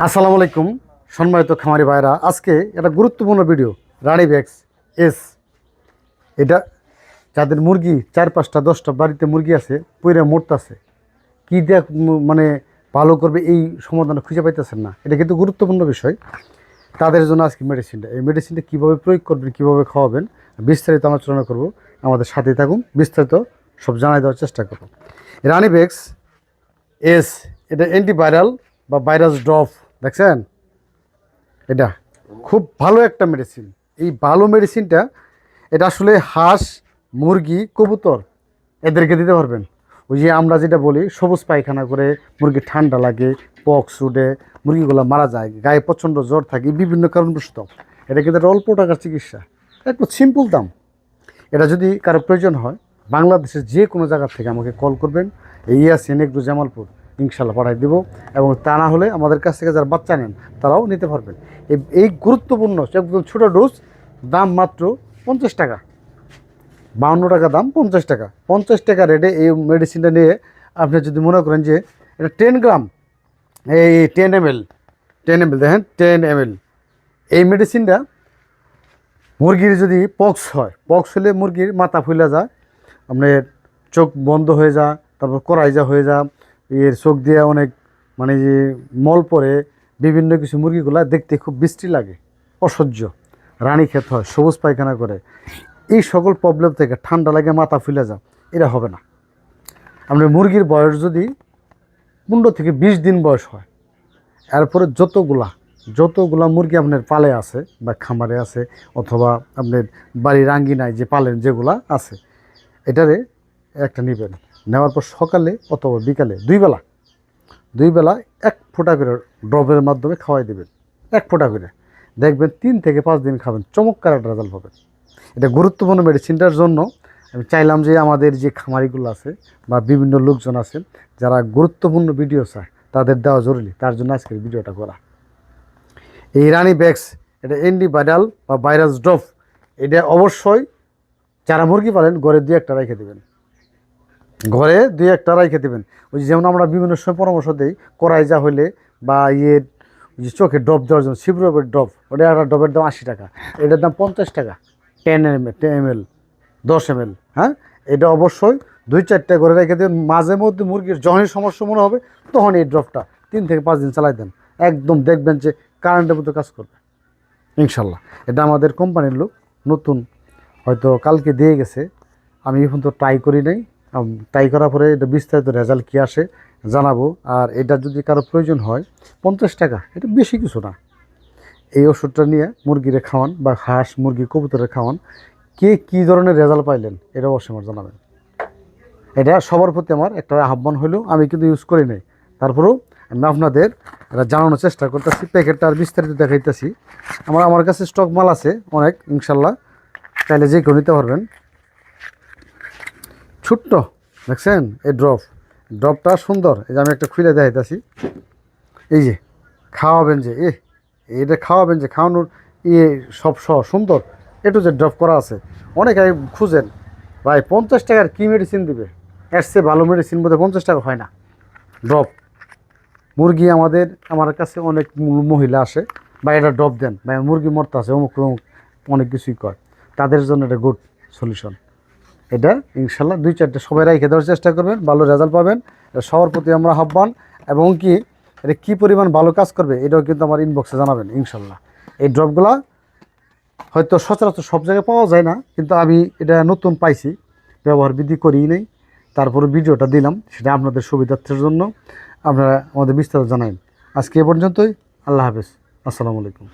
আসসালামু আলাইকুম সম্মানিত খামারি ভাইরা, আজকে একটা গুরুত্বপূর্ণ ভিডিও। রানিভেক্স এস, এটা যাদের মুরগি 4-5টা 10টা বাড়িতে মুরগি আছে, পুইরা মরতেছে, কী দেখ মানে ভালো করবে এই সমাধান খুঁজে পাইতেছেন না। এটা কিন্তু গুরুত্বপূর্ণ বিষয় তাদের জন্য। আজকে মেডিসিনটা, এই মেডিসিনটা কীভাবে প্রয়োগ করবেন, কীভাবে খাওয়াবেন, বিস্তারিত আলোচনা করব। আমাদের সাথেই থাকুন, বিস্তারিত সব জানাই দেওয়ার চেষ্টা করব। রানিভেক্স এস, এটা অ্যান্টিভাইরাল বা ভাইরাস ড্রপ, দেখছেন? এটা খুব ভালো একটা মেডিসিন। এই ভালো মেডিসিনটা এটা আসলে হাঁস, মুরগি, কবুতর এদেরকে দিতে পারবেন। ওই যে আমরা যেটা বলি সবুজ পায়খানা করে, মুরগি ঠান্ডা লাগে, পক্স উঠে, মুরগিগুলো মারা যায়, গায়ে প্রচণ্ড জ্বর থাকে, বিভিন্ন কারণবশত। এটা কিন্তু একটা অল্প টাকার চিকিৎসা, একটু সিম্পল দাম। এটা যদি কারো প্রয়োজন হয়, বাংলাদেশের যে কোনো জায়গা থেকে আমাকে কল করবেন। এই আছে নেগ্রো জামালপুর, ইনশাল্লাহ পাঠাই দেবো। এবং তা না হলে আমাদের কাছ থেকে যারা বাচ্চা নেন তারাও নিতে পারবেন। এই গুরুত্বপূর্ণ একদম ছোটো ডোজ, দাম মাত্র 50 টাকা, 52 টাকা দাম, 50 টাকা। 50 টাকা রেটে এই মেডিসিনটা নিয়ে আপনি যদি মনে করেন যে এটা 10 গ্রাম, এই 10 ml, 10 ml দেখেন, 10 ml এই মেডিসিনটা মুরগির যদি পক্স হয়, পক্স হলে মুরগির মাথা ফুলে যায়, আপনার চোখ বন্ধ হয়ে যায়, তারপর করাইজা হয়ে যায়, এর চোখ দিয়ে অনেক মানে যে মল পড়ে, বিভিন্ন কিছু মুরগিগুলা দেখতে খুব বৃষ্টি লাগে, অসহ্য, রানী ক্ষেত হয়, সবুজ পায়খানা করে, এই সকল প্রবলেম থেকে ঠান্ডা লাগে, মাথা ফুলে যায়, এটা হবে না। আপনার মুরগির বয়স যদি 15 থেকে 20 দিন বয়স হয়, এরপরে যতগুলা মুরগি আপনার পালে আছে বা খামারে আছে, অথবা আপনার বাড়ির আঙ্গিনায় যে পালেন যেগুলা আছে, এটারে একটা নেবেন। নেওয়ার পর সকালে অথবা বিকালে দুই বেলা 1 ফোঁটা করে ড্রপের মাধ্যমে খাওয়াই দেবেন, 1 ফোঁটা করে। দেখবেন 3 থেকে 5 দিন খাবেন, চমৎকার একটা রেজাল্ট পাবেন। এটা গুরুত্বপূর্ণ মেডিসিনটার জন্য আমি চাইলাম যে আমাদের যে খামারিগুলো আছে বা বিভিন্ন লোকজন আছেন যারা গুরুত্বপূর্ণ ভিডিও চায়, তাদের দেওয়া জরুরি, তার জন্য আজকের ভিডিওটা করা। এই রানিভেক্স, এটা অ্যান্টিভাইরাল বা ভাইরাস ড্রপ, এটা অবশ্যই যারা মুরগি পালেন ঘরে 2-1টা রেখে দেবেন, ঘরে 2-1টা রেখে দেবেন। ওই যেমন আমরা বিভিন্ন সময় পরামর্শ দিই, করাইজা হইলে বা যে চোখে ড্রপ দেওয়ার জন্য সিপ্রোপের ড্রপ, ওটা একটা ড্রপের দাম 80 টাকা, এটার দাম 50 টাকা, 10 ml, 10 ml। হ্যাঁ, এটা অবশ্যই 2-4টা করে রেখে দেবেন। মাঝে মধ্যে মুরগির যখনই সমস্যা মনে হবে তখন এই ড্রপটা 3 থেকে 5 দিন চালাই দেন, একদম দেখবেন যে কারেন্টের মতো কাজ করবে ইনশাল্লাহ। এটা আমাদের কোম্পানির লোক নতুন, হয়তো কালকে দিয়ে গেছে, আমি এখন তো ট্রাই করি নাই। ট্রাই করার পরে এটা বিস্তারিত রেজাল্ট কী আসে জানাবো। আর এটা যদি কারো প্রয়োজন হয়, 50 টাকা, এটা বেশি কিছু না। এই ওষুধটা নিয়ে মুরগিরে খাওয়ান বা হাঁস, মুরগি, কবুতরে খাওয়ান। কে কী ধরনের রেজাল্ট পাইলেন এটা অবশ্যই আমার জানাবেন। এটা সবার প্রতি আমার একটা আহ্বান হলেও, আমি কিন্তু ইউজ করি নাই, তারপরেও আমি আপনাদের এটা জানানোর চেষ্টা করতেছি। প্যাকেটটা আর বিস্তারিত দেখাইতেছি। আমার কাছে স্টক মাল আছে অনেক, ইনশাল্লাহ চাইলে যে কেউ নিতে পারবেন। ছোট্ট, দেখছেন এই ড্রপটা সুন্দর। এই যে আমি একটা খুলে দেখাইতেছি, এই যে খাওয়াবেন যে এটা খাওয়াবেন যে খাওয়ানোর সব সুন্দর একটু যে ড্রপ করা আছে। অনেকে খুঁজেন ভাই 50 টাকার কী মেডিসিন দিবে, এর চেয়ে ভালো মেডিসিন বোধহয় 50 টাকা হয় না। ড্রপ মুরগি আমার কাছে অনেক মহিলা আসে, বা এটা ড্রপ দেন ভাই, মুরগি মরতে আছে, অমুক অনেক কিছুই কয়, তাদের জন্য এটা গুড সলিউশন। এটা ইনশাল্লাহ 2-4টা সবাই রেখে দেওয়ার চেষ্টা করবেন, ভালো রেজাল্ট পাবেন। এটা সবার প্রতি আমরা আহ্বান। এবং কি এটা কী পরিমাণ ভালো কাজ করবে এটাও কিন্তু আমার ইনবক্সে জানাবেন ইনশাল্লাহ। এই ড্রপগুলা হয়তো সচরাচর সব জায়গায় পাওয়া যায় না, কিন্তু আমি এটা নতুন পাইছি, ব্যবহার বিধি করিই নেই, তারপরে ভিডিওটা দিলাম, সেটা আপনাদের সুবিধার্থের জন্য। আপনারা আমাদের বিস্তারিত জানাবেন। আজকে এ পর্যন্তই, আল্লাহ হাফেজ, আসসালামু আলাইকুম।